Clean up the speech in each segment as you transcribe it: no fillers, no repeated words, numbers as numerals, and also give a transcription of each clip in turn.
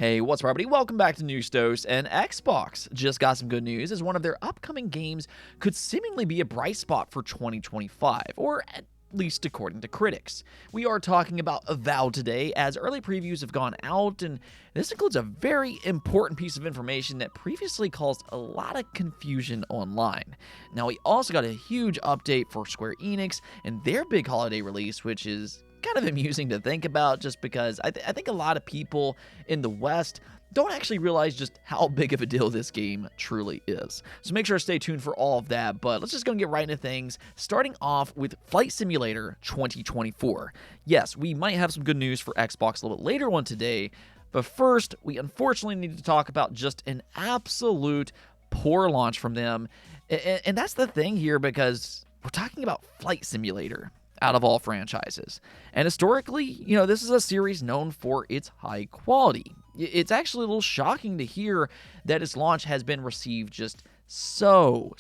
Hey, what's up, everybody? Welcome back to News Dose. And Xbox just got some good news as one of their upcoming games could seemingly be a bright spot for 2025, or at least according to critics. We are talking about Avowed today, as early previews have gone out, and this includes a very important piece of information that previously caused a lot of confusion online. Now, we also got a huge update for Square Enix and their big holiday release, which is kind of amusing to think about just because I think a lot of people in the West don't actually realize just how big of a deal this game truly is. So make sure to stay tuned for all of that, but let's just go and get right into things, starting off with Flight Simulator 2024. Yes, we might have some good news for Xbox a little bit later on today, but first, we unfortunately need to talk about just an absolute poor launch from them, and that's the thing here because we're talking about Flight Simulator out of all franchises. And historically, this is a series known for its high quality. It's actually a little shocking to hear that its launch has been received just so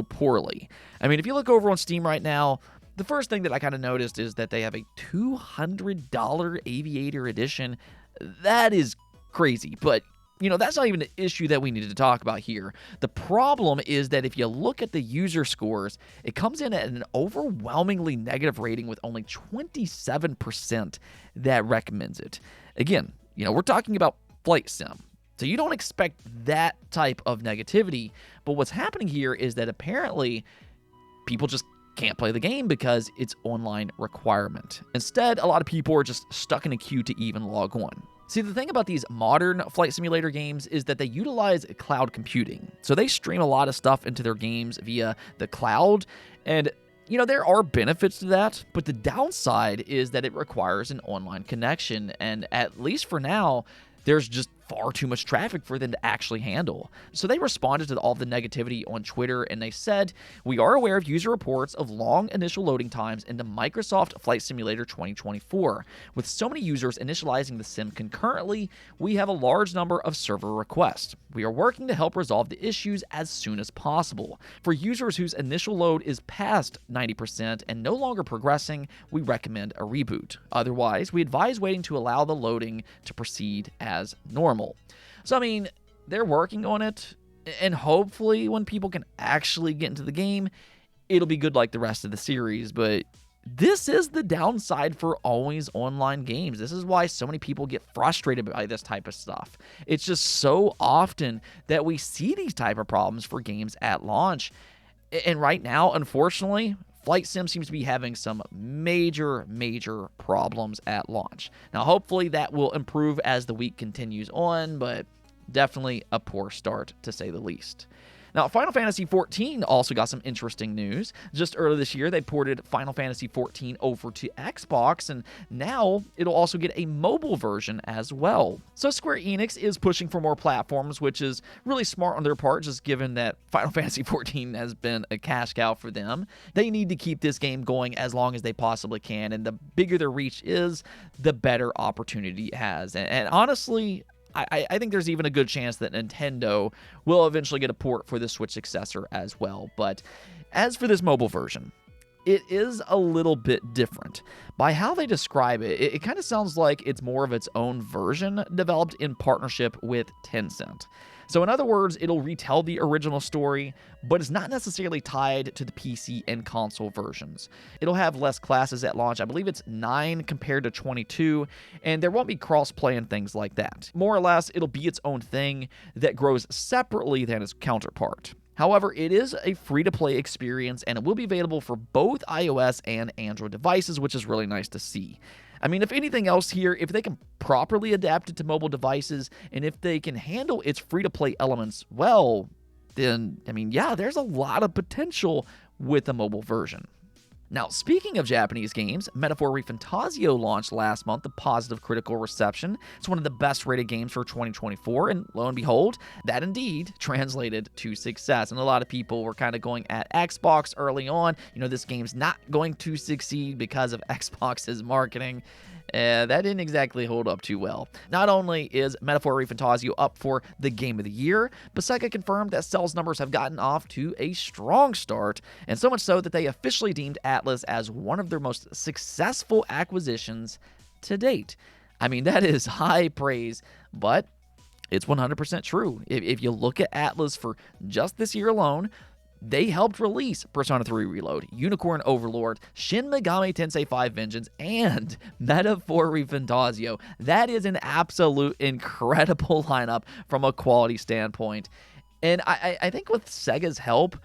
poorly. I mean, if you look over on Steam right now, the first thing that I kind of noticed is that they have a $200 Aviator edition. That is crazy, but that's not even the issue that we needed to talk about here. The problem is that if you look at the user scores, it comes in at an overwhelmingly negative rating with only 27% that recommends it. Again, we're talking about flight sim, so you don't expect that type of negativity, but what's happening here is that apparently people just can't play the game because it's online requirement. Instead, a lot of people are just stuck in a queue to even log on. See, the thing about these modern flight simulator games is that they utilize cloud computing. So they stream a lot of stuff into their games via the cloud. And, there are benefits to that, but the downside is that it requires an online connection. And at least for now, there's just far too much traffic for them to actually handle. So they responded to all the negativity on Twitter, and they said, "We are aware of user reports of long initial loading times into Microsoft Flight Simulator 2024. With so many users initializing the sim concurrently, we have a large number of server requests. We are working to help resolve the issues as soon as possible. For users whose initial load is past 90% and no longer progressing, we recommend a reboot. Otherwise, we advise waiting to allow the loading to proceed as normal." So, I mean, they're working on it, and hopefully when people can actually get into the game, it'll be good like the rest of the series, but this is the downside for always online games. This is why so many people get frustrated by this type of stuff. It's just so often that we see these type of problems for games at launch, and right now, unfortunately, Flight Sim seems to be having some major problems at launch. Now, hopefully that will improve as the week continues on, but definitely a poor start, to say the least. Now, Final Fantasy XIV also got some interesting news. Just earlier this year, they ported Final Fantasy XIV over to Xbox, and now it'll also get a mobile version as well. So Square Enix is pushing for more platforms, which is really smart on their part, just given that Final Fantasy XIV has been a cash cow for them. They need to keep this game going as long as they possibly can, and the bigger their reach is, the better opportunity it has. And honestly, I think there's even a good chance that Nintendo will eventually get a port for the Switch successor as well. But as for this mobile version, it is a little bit different. By how they describe it, it kind of sounds like it's more of its own version developed in partnership with Tencent. So in other words, it'll retell the original story, but it's not necessarily tied to the PC and console versions. It'll have less classes at launch. I believe it's 9 compared to 22, and there won't be cross-play and things like that. More or less, it'll be its own thing that grows separately than its counterpart. However, it is a free-to-play experience, and it will be available for both iOS and Android devices, which is really nice to see. I mean, if anything else here, if they can properly adapt it to mobile devices, and if they can handle its free-to-play elements well, then, yeah, there's a lot of potential with the mobile version. Now, speaking of Japanese games, Metaphor Refantazio launched last month to positive critical reception. It's one of the best rated games for 2024, and lo and behold, that indeed translated to success. And a lot of people were kind of going at Xbox early on. This game's not going to succeed because of Xbox's marketing. That didn't exactly hold up too well. Not only is Metaphor Refantazio up for the Game of the Year, but Sega confirmed that sales numbers have gotten off to a strong start, and so much so that they officially deemed Atlus as one of their most successful acquisitions to date. I mean, that is high praise, but It's 100% true. If you look at Atlus for just this year alone, they helped release Persona 3 Reload, Unicorn Overlord, Shin Megami Tensei 5 Vengeance, and Metaphor Refantazio. That is an absolute incredible lineup from a quality standpoint. And I think with Sega's help,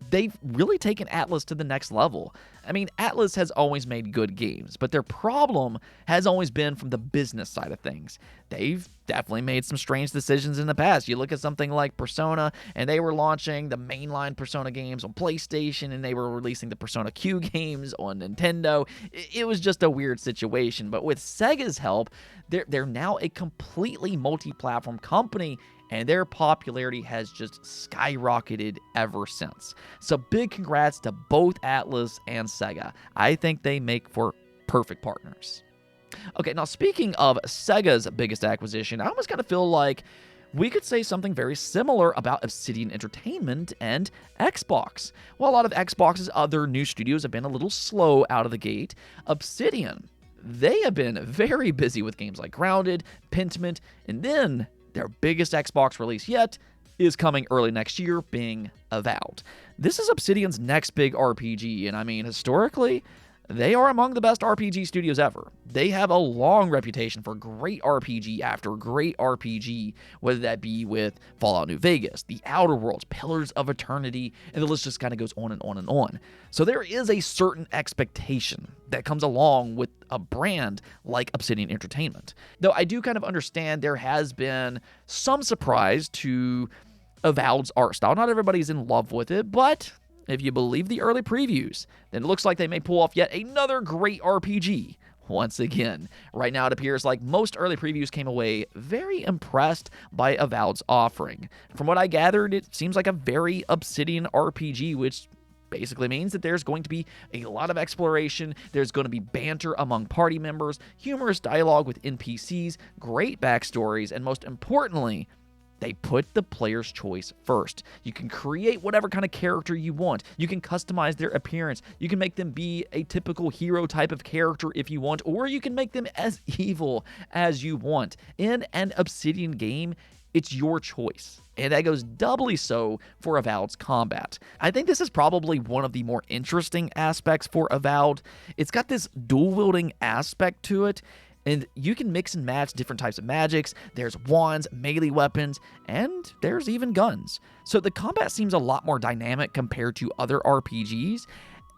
they've really taken Atlus to the next level. I mean, Atlus has always made good games, but their problem has always been from the business side of things. They've definitely made some strange decisions in the past. You look at something like Persona, and they were launching the mainline Persona games on PlayStation, and they were releasing the Persona Q games on Nintendo. It was just a weird situation, but with Sega's help, they're now a completely multi-platform company, and their popularity has just skyrocketed ever since. So big congrats to both Atlus and Sega. I think they make for perfect partners. Okay, now speaking of Sega's biggest acquisition, I almost kind of feel like we could say something very similar about Obsidian Entertainment and Xbox. While a lot of Xbox's other new studios have been a little slow out of the gate, Obsidian, they have been very busy with games like Grounded, Pentiment, and then their biggest Xbox release yet is coming early next year, being Avowed. This is Obsidian's next big RPG, and I mean, historically, they are among the best RPG studios ever. They have a long reputation for great RPG after great RPG, whether that be with Fallout New Vegas, The Outer Worlds, Pillars of Eternity, and the list just kind of goes on and on and on. So there is a certain expectation that comes along with a brand like Obsidian Entertainment. Though I do kind of understand there has been some surprise to Avowed's art style. Not everybody's in love with it, but if you believe the early previews, then it looks like they may pull off yet another great RPG. Once again, right now it appears like most early previews came away very impressed by Avowed's offering. From what I gathered, it seems like a very Obsidian RPG, which basically means that there's going to be a lot of exploration, there's going to be banter among party members, humorous dialogue with NPCs, great backstories, and most importantly, they put the player's choice first. You can create whatever kind of character you want. You can customize their appearance. You can make them be a typical hero type of character if you want, or you can make them as evil as you want. In an Obsidian game, it's your choice. And that goes doubly so for Avowed's combat. I think this is probably one of the more interesting aspects for Avowed. It's got this dual-wielding aspect to it, and you can mix and match different types of magics. There's wands, melee weapons, and there's even guns. So the combat seems a lot more dynamic compared to other RPGs,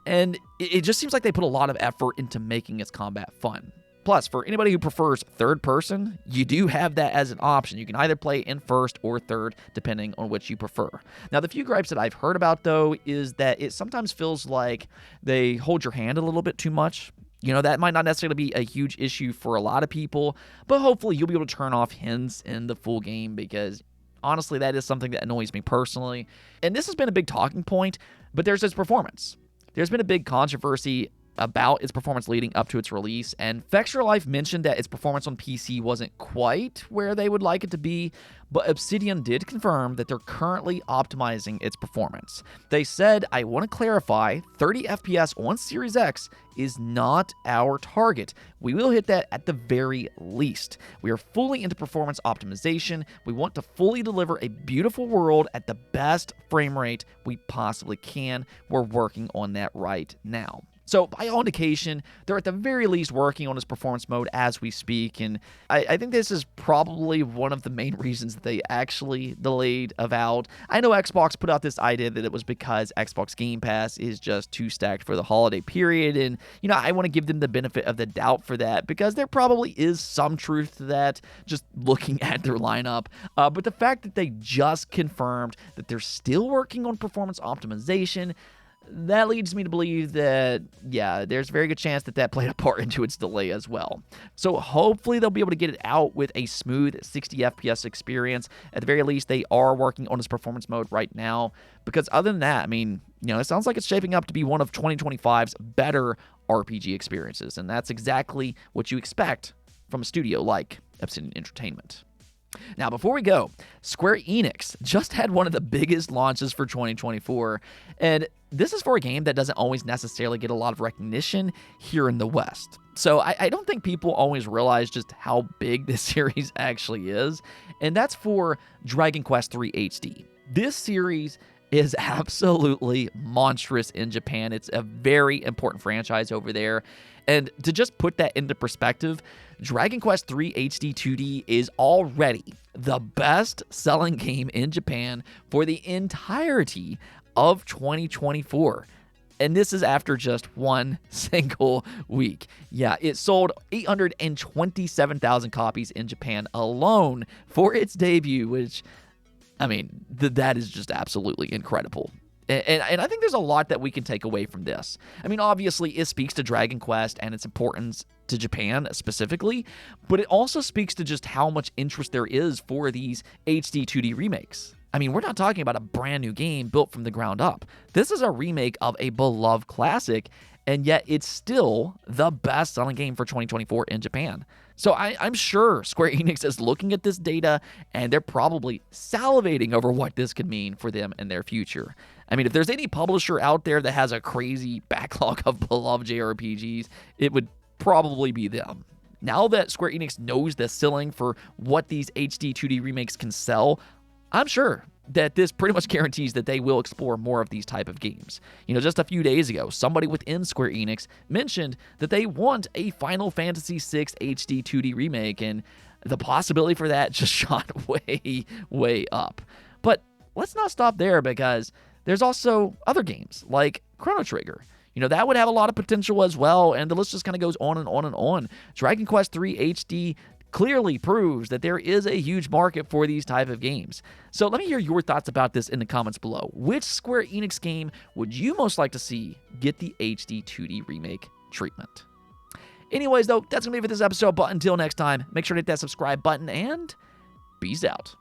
and it just seems like they put a lot of effort into making its combat fun. Plus, for anybody who prefers third person, you do have that as an option. You can either play in first or third, depending on which you prefer. Now, the few gripes that I've heard about, though, is that it sometimes feels like they hold your hand a little bit too much. You know, that might not necessarily be a huge issue for a lot of people, but hopefully you'll be able to turn off hints in the full game because honestly, that is something that annoys me personally. And this has been a big talking point, but there's its performance. There's been a big controversy about its performance leading up to its release, and Fextra Life mentioned that its performance on PC wasn't quite where they would like it to be, but Obsidian did confirm that they're currently optimizing its performance. They said, I want to clarify, 30 FPS on Series X is not our target. We will hit that at the very least. We are fully into performance optimization. We want to fully deliver a beautiful world at the best frame rate we possibly can. We're working on that right now. So, by all indication, they're at the very least working on this performance mode as we speak, and I think this is probably one of the main reasons that they actually delayed Avowed. I know Xbox put out this idea that it was because Xbox Game Pass is just too stacked for the holiday period, and, you know, I want to give them the benefit of the doubt for that, because there probably is some truth to that, just looking at their lineup. But the fact that they just confirmed that they're still working on performance optimization, that leads me to believe that, yeah, there's a very good chance that that played a part into its delay as well. So hopefully they'll be able to get it out with a smooth 60 FPS experience. At the very least, they are working on this performance mode right now. Because other than that, I mean, you know, it sounds like it's shaping up to be one of 2025's better RPG experiences. And that's exactly what you expect from a studio like Obsidian Entertainment. Now, before we go, Square Enix just had one of the biggest launches for 2024, and this is for a game that doesn't always necessarily get a lot of recognition here in the West. So I don't think people always realize just how big this series actually is, and that's for Dragon Quest III HD. This series is absolutely monstrous in Japan. It's a very important franchise over there. And to just put that into perspective, Dragon Quest III HD 2D is already the best-selling game in Japan for the entirety of 2024. And this is after just one single week. Yeah, it sold 827,000 copies in Japan alone for its debut, which, I mean, that is just absolutely incredible. And I think there's a lot that we can take away from this. I mean, obviously, it speaks to Dragon Quest and its importance to Japan specifically, but it also speaks to just how much interest there is for these HD 2D remakes. I mean, we're not talking about a brand new game built from the ground up. This is a remake of a beloved classic, and yet it's still the best-selling game for 2024 in Japan. So I'm sure Square Enix is looking at this data, and they're probably salivating over what this could mean for them in their future. I mean, if there's any publisher out there that has a crazy backlog of beloved JRPGs, it would probably be them. Now that Square Enix knows the ceiling for what these HD 2D remakes can sell, I'm sure that this pretty much guarantees that they will explore more of these type of games. You know, just a few days ago, somebody within Square Enix mentioned that they want a Final Fantasy VI HD 2D remake, and the possibility for that just shot way up. But let's not stop there, because there's also other games like Chrono Trigger. You know, that would have a lot of potential as well, and the list just kind of goes on and on and on. Dragon Quest III HD clearly proves that there is a huge market for these type of games. So let me hear your thoughts about this in the comments below. Which Square Enix game would you most like to see get the HD 2D remake treatment? Anyways, though, that's going to be it for this episode, but until next time, make sure to hit that subscribe button, and peace out.